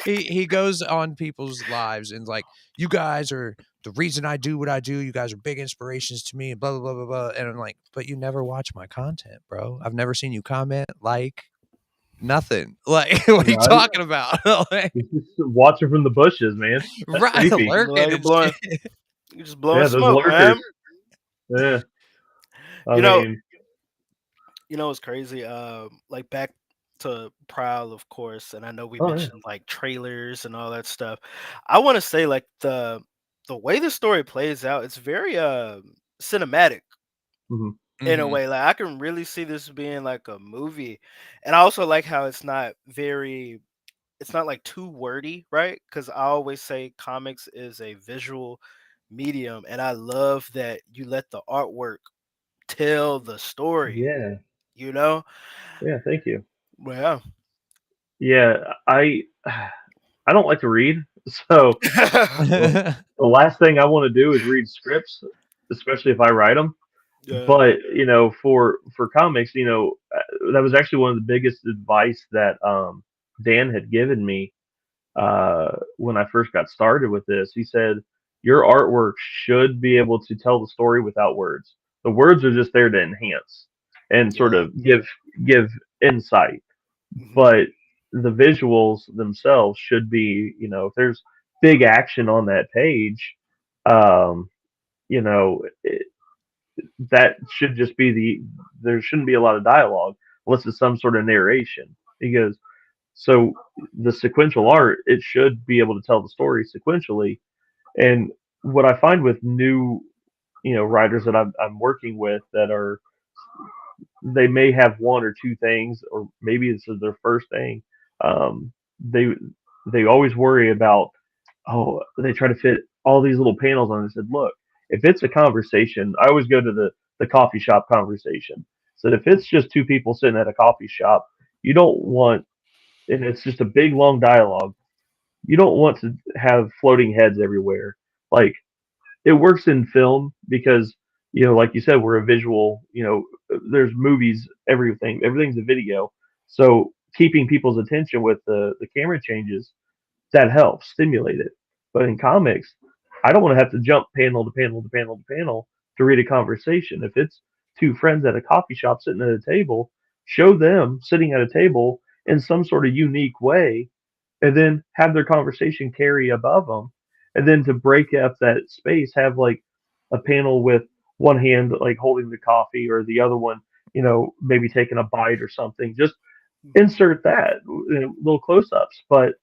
He goes on people's lives and like, you guys are the reason I do what I do. You guys are big inspirations to me, and blah blah blah blah blah. And I'm like, but you never watch my content, bro. I've never seen you comment, like, nothing. Like, what are you Right? talking about? Like, It's just watching from the bushes, man. That's right, creepy. lurking Like and blowing, shit. you're just blowing Yeah, those smoke, lurkers. man. Yeah, I You know, mean, it's crazy. Like back to Prowl, of course, and I know we oh yeah. mentioned like trailers and all that stuff. I want to say like the way the story plays out, it's very cinematic Hmm. in a Mhm. way. Like I can really see this being like a movie, and I also like how it's not like too wordy, right? Because I always say comics is a visual medium, and I love that you let the artwork tell the story. Yeah, You know, yeah. Thank you. well, Yeah, I don't like to read, so yeah. the the last thing I want to do is read scripts, especially if I write them. Yeah. But for comics, that was actually one of the biggest advice that Dan had given me when I first got started with this. He said your artwork should be able to tell the story without words. The words are just there to enhance and sort Yeah. of give insight, Mhm. but the visuals themselves should be, if there's big action on that page, um, you know, that should just be there shouldn't be a lot of dialogue unless it's some sort of narration. Because so the sequential art, it should be able to tell the story sequentially. And what I find with new, writers that I'm working with that are they may have one or two things, or maybe this is their first thing. They they always worry about, they try to fit all these little panels on. I said, look, if it's a conversation, I always go to the coffee shop conversation. So if it's just two people sitting at a coffee shop, you don't want, and it's just a big long dialogue. You don't want to have floating heads everywhere. Like it works in film because like you said, we're a visual. There's movies, everything's a video. So keeping people's attention with the camera changes, that helps stimulate it. But in comics, I don't want to have to jump panel to panel to panel to panel to read a conversation. If it's two friends at a coffee shop sitting at a table, show them sitting at a table in some sort of unique way, and then have their conversation carry above them. And then to break up that space, have like a panel with one hand like holding the coffee or the other one, maybe taking a bite or something. Just Mhm. insert that, little close ups. But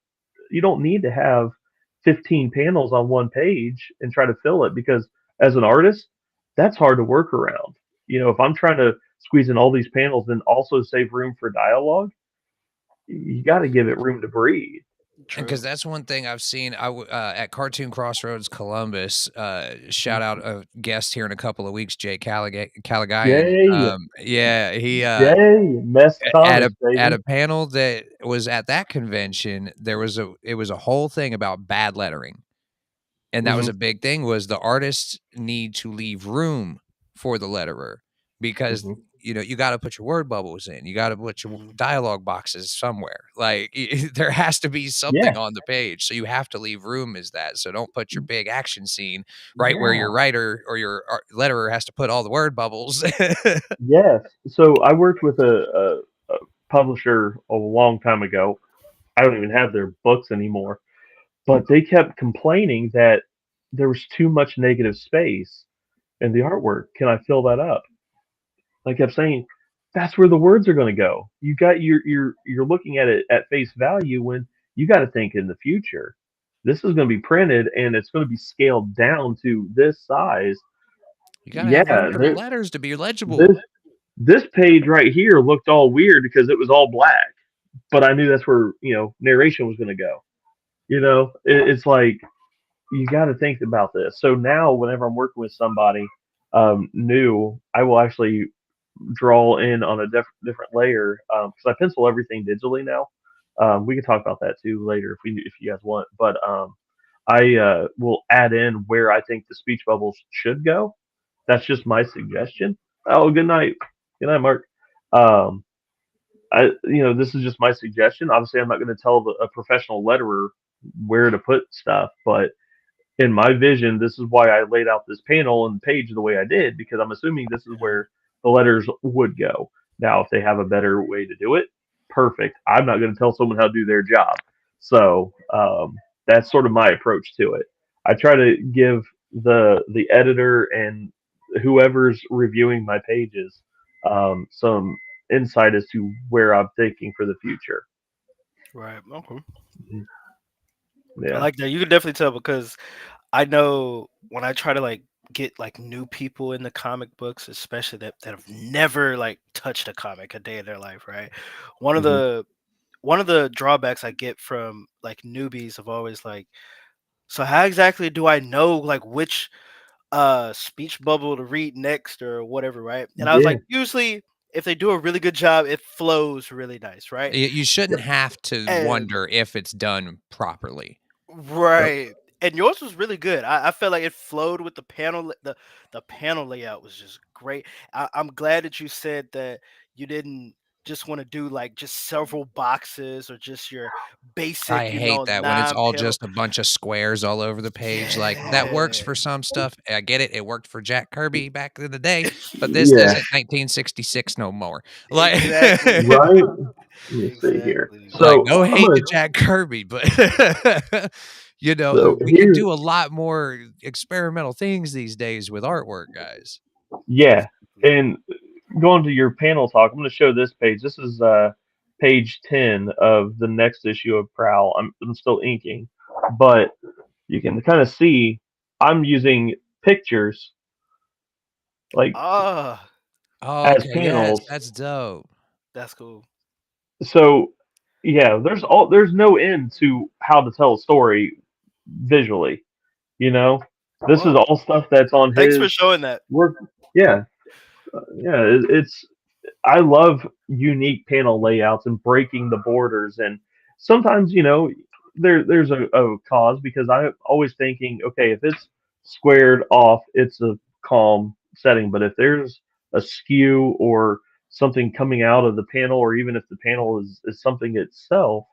you don't need to have 15 panels on one page and try to fill it, because as an artist, that's hard to work around. If I'm trying to squeeze in all these panels and also save room for dialogue, you got to give it room to breathe. And because True. that's one thing I've seen at Cartoon Crossroads Columbus, shout out a guest here in a couple of weeks, Jay Callagayan. Yay, Yeah, he yay, Mess at Comics, a baby. panel that was at that convention, it was a whole thing about bad lettering. And that was Mhm. a big thing, was the artists need to leave room for the letterer because, Hmm. you gotta put your word bubbles in, you gotta put your Mhm. dialogue boxes somewhere, like, there has to be something Yeah, on the page, so you have to leave room as that, so don't put your big action scene right where yeah, your writer or your letterer has to put all the word bubbles. yes. So I worked with a publisher a long time ago. I don't even have their books anymore, but they kept complaining that there was too much negative space in the artwork. Can I fill that up? I kept saying, that's where the words are going to go. You're looking at it at face value when you got to think in the future. This is going to be printed and it's going to be scaled down to this size. You gotta have room Yeah, for the letters to be legible. this this page right here looked all weird because it was all black, but I knew that's where narration was going to go. It's like you got to think about this. So now, whenever I'm working with somebody new, I will actually draw in on a different layer because I pencil everything digitally now. We can talk about that too later if you guys want. But I will add in where I think the speech bubbles should go. That's just my suggestion. Oh, good night, Mark. Um, this is just my suggestion. Obviously, I'm not going to tell a professional letterer where to put stuff, but in my vision, this is why I laid out this panel and page the way I did, because I'm assuming this is Yeah. where the letters would go. Now, if they have a better way to do it, perfect. I'm not going to tell someone how to do their job. So that's sort of my approach to it. I try to give the editor and whoever's reviewing my pages some insight as to where I'm thinking for the future. Right. Okay. I Yeah. like that. You can definitely tell because I know when I try to like get like new people in the comic books, especially that have never like touched a comic a day in their life, right? One of Hmm. the one of the drawbacks I get from like newbies of always like, so how exactly do I know like which speech bubble to read next or whatever, right? And I was Yeah. like, usually if they do a really good job, it flows really nice, right? You shouldn't have to And wonder if it's done properly. Yep. right. And yours was really good. I felt like it flowed with the panel. The panel layout was just great. I'm glad that you said that you didn't just want to do like just several boxes or just your I basic, hate that when it's nine all panel. just a bunch of squares all over the page, like, that works Yeah, for some stuff, I get it, it worked for Jack Kirby back in the day, but this Yeah. isn't 1966 no more. Like exactly. Right. Let me see here. Exactly. like, So no I'm hate gonna. to Jack Kirby, but, So we can here's. do a lot more experimental things these days with artwork, guys. Yeah, and going to your panel talk, I'm going to show this page. This is page 10 of the next issue of Prowl. I'm still inking, but you can kind of see I'm using pictures like Ah, Oh, as okay, yes, panels. that's dope. that's cool. So yeah, there's no end to how to tell a story visually. You know, this is Whoa. all stuff that's on Thanks for his showing that. work. Yeah, yeah, it's I love unique panel layouts and breaking the borders. And sometimes, there's a cause because I'm always thinking, okay, if it's squared off, it's a calm setting. But if there's a skew or something coming out of the panel, or even if the panel is something itself,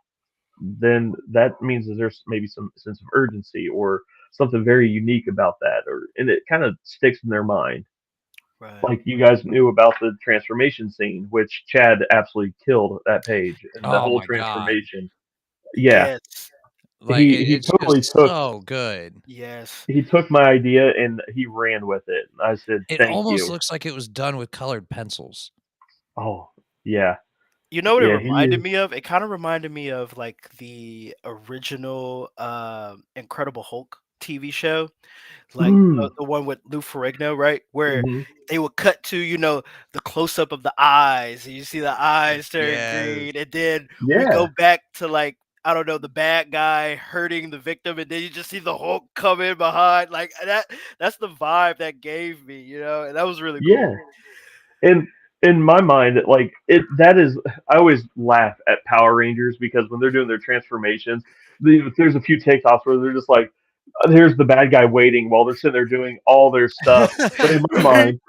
then that means that there's maybe some sense of urgency or something very unique about that, or and it kind of sticks in their mind, Right. like you guys knew about the transformation scene, which Chad absolutely killed that page and the Oh whole my god. transformation. Yeah, Yes. Like, he it's totally just took so good. Yes. he took my idea and he ran with it. I said, It "Thank almost you." looks like it was done with colored pencils. Oh, yeah, You know what it yeah. He reminded is. me of? It kind of reminded me of like the original Incredible Hulk TV show, like Mm, the one with Lou Ferrigno, right? Where hmm. they would cut to, the close up of the eyes, and you see the eyes turn Yes. green, and then we Yeah, go back to like, I don't know, the bad guy hurting the victim, and then you just see the Hulk come in behind. Like that's the vibe that gave me, and that was really yeah. cool. And in my mind, like that is, I always laugh at Power Rangers because when they're doing their transformations, there's a few takeoffs where they're just like, here's the bad guy waiting while they're sitting there doing all their stuff. But in my mind,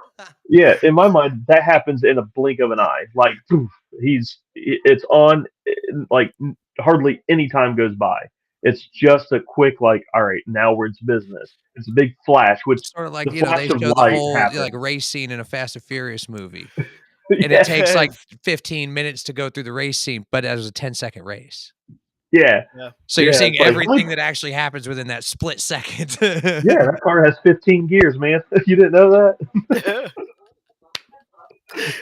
yeah, in my mind, that happens in a blink of an eye. Like, poof, it's on, like hardly any time goes by. It's just a quick, like, all right, now it's business. It's a big flash, which Sort of like, the flash they of show the light whole, like, happens. race scene in a Fast and Furious movie, and it Yeah, takes, like, Yes. 15 minutes to go through the race scene, but as a 10-second race. yeah, Yeah. So you're yeah. seeing It's like, what? everything that actually happens within that split second. Yeah, that car has 15 gears, man. You didn't know that?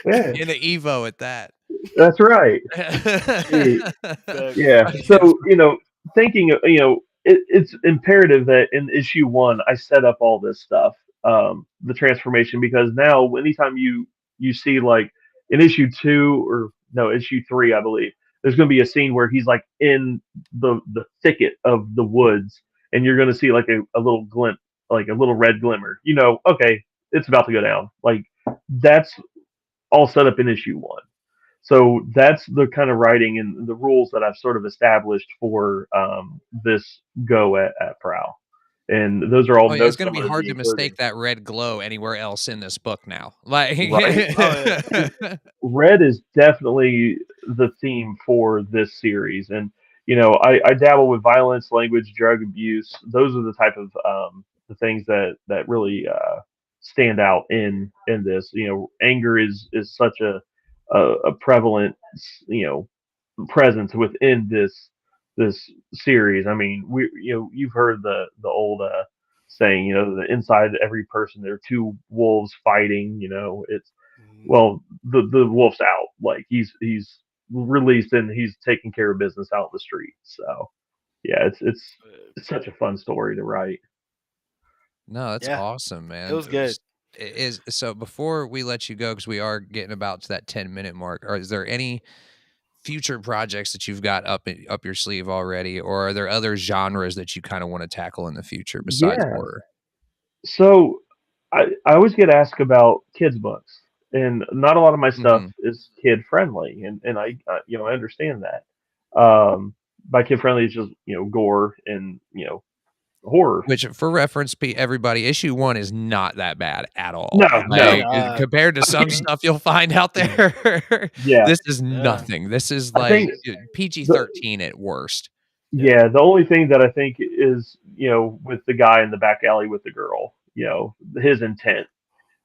Yeah, In the Evo at that. that's right. Yeah, Facts. yeah. So, thinking, it's imperative that in issue one, I set up all this stuff, the transformation, because now anytime you see like in issue two, or no, issue three, I believe, there's going to be a scene where he's like in the thicket of the woods, and you're going to see like a little glint, like a little red glimmer. Okay, it's about to go down. Like that's all set up in issue one. So that's the kind of writing and the rules that I've sort of established for this go at Prowl. and those are all Oh, yeah, it's notes gonna I'm be going to hard be to inserting. mistake that red glow anywhere else in this book now. Like, Right? Oh yeah. Red is definitely the theme for this series, and I dabble with violence, language, drug abuse. Those are the type of the things that really stand out in this. Anger is such a prevalent presence within this series. I mean, you've heard the old saying, that inside every person there are two wolves fighting. It's Mhm. well, the wolf's out. Like he's released and he's taking care of business out in the street. So yeah, it's such a fun story to write. no, that's Yeah, awesome, it man. was good. Is so before we let you go, because we are getting about to that 10-minute mark, is there any future projects that you've got up your sleeve already, or are there other genres that you kind of want to tackle in the future besides Yeah. horror? So I always get asked about kids books, and not a lot of my stuff Mhm. is kid friendly, and I understand that. By kid friendly, it's just gore and horror. Which, for reference, everybody, issue 1 is not that bad at No, all. no. Like, Nah, compared to I some think stuff you'll find out there, yeah. this is yeah, nothing. This is I like think the PG-13 at worst. yeah. Yeah, the only thing that I think is, with the guy in the back alley with the girl, his intent,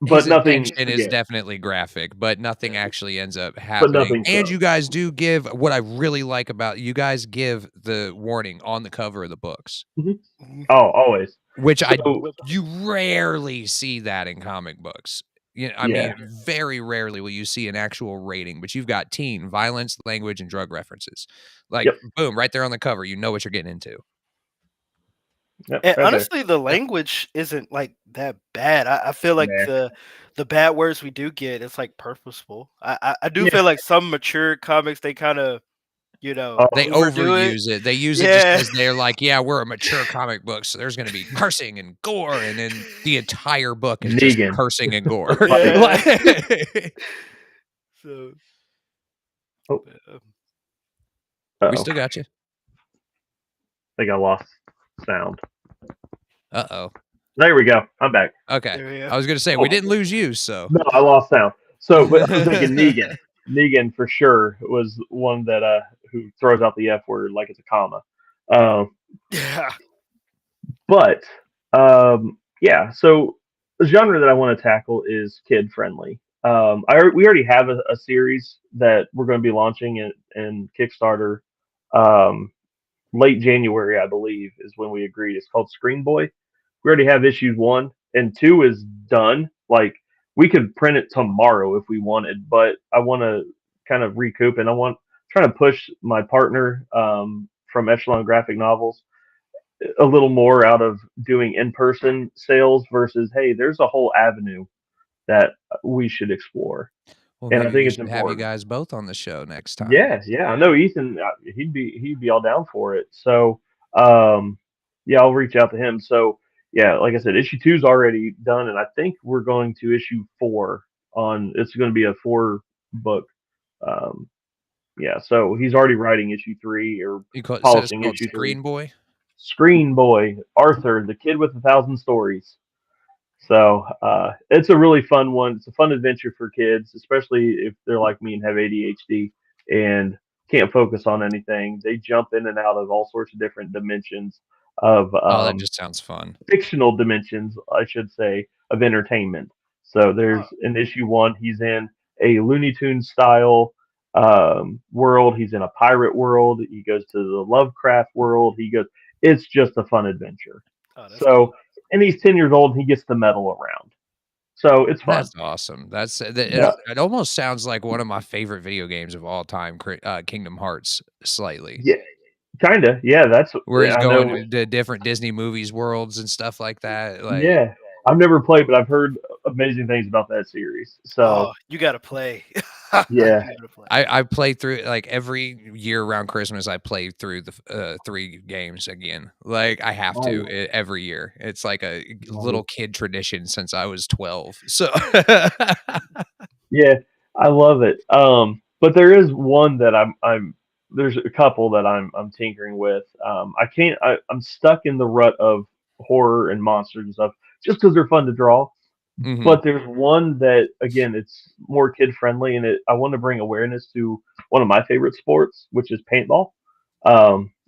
His but nothing, intention is yeah, definitely graphic, but nothing Yeah. actually ends up but happening. nothing And shows. you guys do give what I really like about you guys give the warning on the cover of the books, hmm Mhm. Oh, always. which So you rarely see that in comic books. I yeah, mean, very rarely will you see an actual rating, but you've got teen, violence, language, and drug references. Like, yep, boom, right there on the cover. You know what you're getting into. yep, And right there. honestly, the language isn't like that bad. I feel like Nah, the bad words we do get, it's like purposeful. I do yeah. feel like some mature comics they kind of Oh, They overdo it. overuse it. They use it just Yeah. because they're like, "Yeah, we're a mature comic book, so there's gonna be cursing and gore," and then the entire book is just Negan. cursing and gore. Like, Yeah. Like So, oh, uh, we oh, still got you. I think I lost sound. Uh-oh. There we go. I'm back. Okay. there we go. I was gonna say, Oh, we didn't lose you, so no, I lost sound. So, but I was thinking Negan. Negan for sure was one that who throws out the F word like it's a comma. Um, Yeah. But yeah, so the genre that I want to tackle is kid friendly. We already have a series that we're going to be launching in Kickstarter. Um, Late January, I believe, is when we agreed. It's called Screen Boy. We already have issues 1 and 2 is done. Like we could print it tomorrow if we wanted, but I want to kind of recoup, and I want trying to push my partner from Echelon Graphic Novels a little more out of doing in-person sales versus, hey, there's a whole avenue that we should explore, well, and I maybe think we it's should have you important. guys both on the show next time. Yeah, yeah, I know Ethan. He'd be all down for it. So, um, yeah, I'll reach out to him. So, yeah, like I said, issue 2 is already done, and I think we're going to issue 4 on. It's going to be a 4 book. Um, yeah, so he's already writing issue 3 or Said it's polishing called issue 3. Screen Boy? Screen Boy, Arthur, the kid with 1,000 stories. So it's a really fun one. It's a fun adventure for kids, especially if they're like me and have ADHD and can't focus on anything. They jump in and out of all sorts of different dimensions of Oh, that just sounds fun. fictional dimensions, I should say, of entertainment. So there's Oh, in issue 1, he's in a Looney Tunes style world. He's in a pirate world. He goes to the Lovecraft world. It's just a fun adventure. oh, that's cool. So, and he's 10 years old and he gets to meddle around. So it's fun. That's awesome. That's Yeah. it almost sounds like one of my favorite video games of all time, Kingdom Hearts, slightly. Yeah. Kind of. Yeah. Where he's I going know. to different Disney movies worlds and stuff like that, like Yeah. I've never played, but I've heard amazing things about that series. Oh, So, you gotta play. yeah. You gotta play. I play through like every year around Christmas. I play through the 3 games again. Like I have to Nice. every year. It's like a Nice. little kid tradition since I was 12. So Yeah, I love it. But there is one that I'm there's a couple that I'm tinkering with. I can't I'm stuck in the rut of horror and monsters and stuff, just because they're fun to draw. Mhm. But there's one that, again, it's more kid friendly, and I want to bring awareness to one of my favorite sports, which is paintball.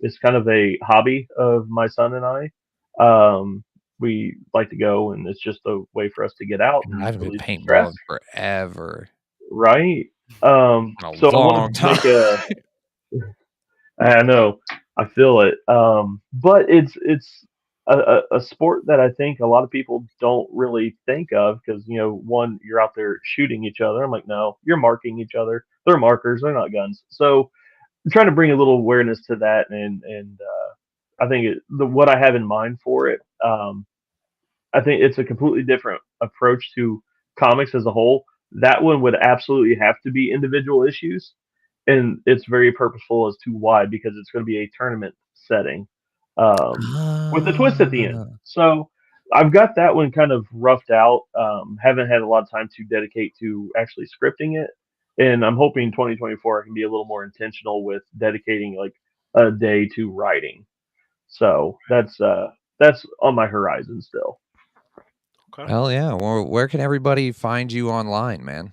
It's kind of a hobby of my son and I. We like to go, and it's just a way for us to get out I and haven't been release the paintballing stress, forever. right? A So I want long to time. make a. I know, I feel it. But it's a sport that I think a lot of people don't really think of because one, you're out there shooting each other. I'm like, no, you're marking each other. They're markers. They're not guns. So I'm trying to bring a little awareness to that, and I think what I have in mind for it. I think it's a completely different approach to comics as a whole. That one would absolutely have to be individual issues, and it's very purposeful as to why, because it's going to be a tournament setting with a twist at the end. Ah. So I've got that one kind of roughed out. Haven't had a lot of time to dedicate to actually scripting it, and I'm hoping 2024 I can be a little more intentional with dedicating like a day to writing. So that's on my horizon still. Okay. Hell yeah. Well, where can everybody find you online, man?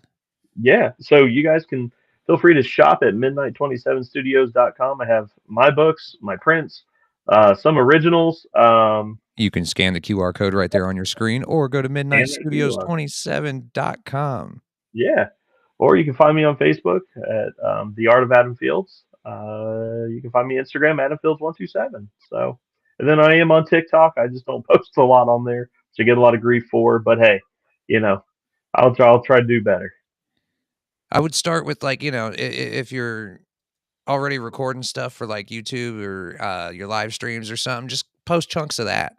Yeah, so you guys can feel free to shop at midnight27studios.com. I have my books, my prints, some originals, You can scan the QR code right there on your screen or go to and that QR. midnightstudios27.com. Yeah, or you can find me on Facebook at The Art of Adam Fields. You can find me on Instagram, Adam Fields127. So, and then I am on TikTok. I just don't post a lot on there, which I get a lot of grief for. But hey, you know, I'll try to do better. I would start with like, if you're already recording stuff for like YouTube or your live streams or something, just post chunks of that.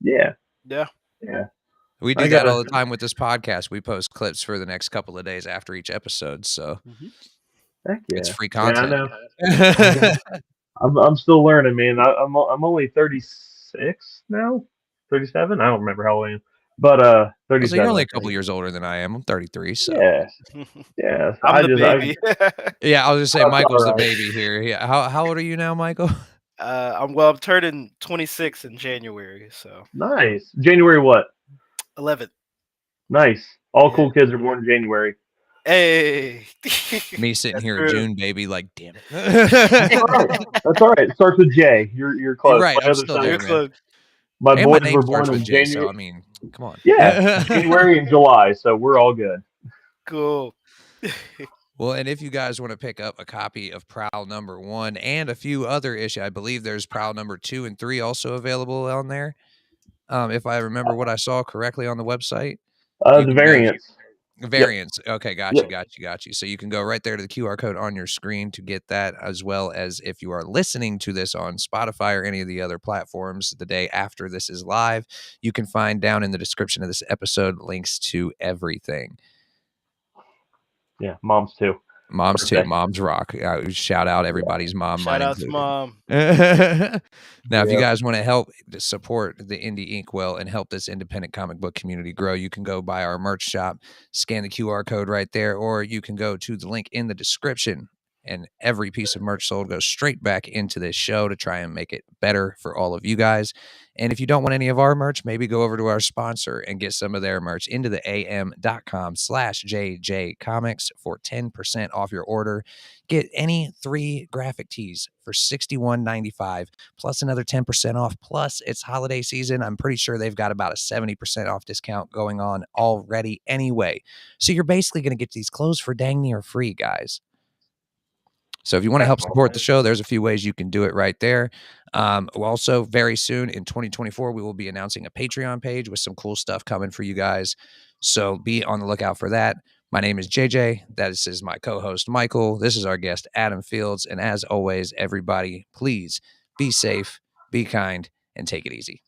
Yeah, Yeah. yeah. We do I that all gotta. the time with this podcast. We post clips for the next couple of days after each episode, so Mhm. Heck it's yeah. free Yeah, I content. know. I'm still learning, man. I'm only 36 now, 37. I don't remember how old I am, but So you're 37, only I a couple think. years older than I am. I'm 33, so Yeah, yeah. I'm the baby. yeah, I was just saying That's all Michael's the right. baby here. Yeah, how old are you now, Michael? I'm turning 26 in January, so Nice. January what? 11th. Nice. All Yeah. cool kids are born in January. Hey. Me sitting That's here a true. June baby, like, damn That's all right. it. That's all right. It starts with J. You're You're close. right. My I'm other still son, there, You're man. close. my And my boys name were starts born with in J, so January. I mean, come on. Yeah, January and July, so we're all good. Cool. Well, and if you guys want to pick up a copy of Prowl #1 and a few other issues, I believe there's Prowl #2 and 3 also available on there. If I remember what I saw correctly on the website, you The can go variants. Yep. variants. Okay, got Yep. you. So you can go right there to the QR code on your screen to get that, as well as if you are listening to this on Spotify or any of the other platforms the day after this is live, you can find down in the description of this episode links to everything. Yeah, moms too. Moms too. Birthday. Moms rock. Shout out everybody's mom, Shout mine out to included. mom. Now, if you Yep. guys want to help support the Indie Inkwell and help this independent comic book community grow, you can go by our merch shop, scan the QR code right there, or you can go to the link in the description. And every piece of merch sold goes straight back into this show to try and make it better for all of you guys. And if you don't want any of our merch, maybe go over to our sponsor and get some of their merch into the am.com/JJ Comics for 10% off your order. Get any 3 graphic tees for $61.95 plus another 10% off. Plus, it's holiday season. I'm pretty sure they've got about a 70% off discount going on already anyway. So you're basically going to get these clothes for dang near free, guys. So if you want to help support the show, there's a few ways you can do it right there. Also, very soon in 2024, we will be announcing a Patreon page with some cool stuff coming for you guys. So be on the lookout for that. My name is JJ. This is my co-host, Michael. This is our guest, Adam Fields. And as always, everybody, please be safe, be kind, and take it easy.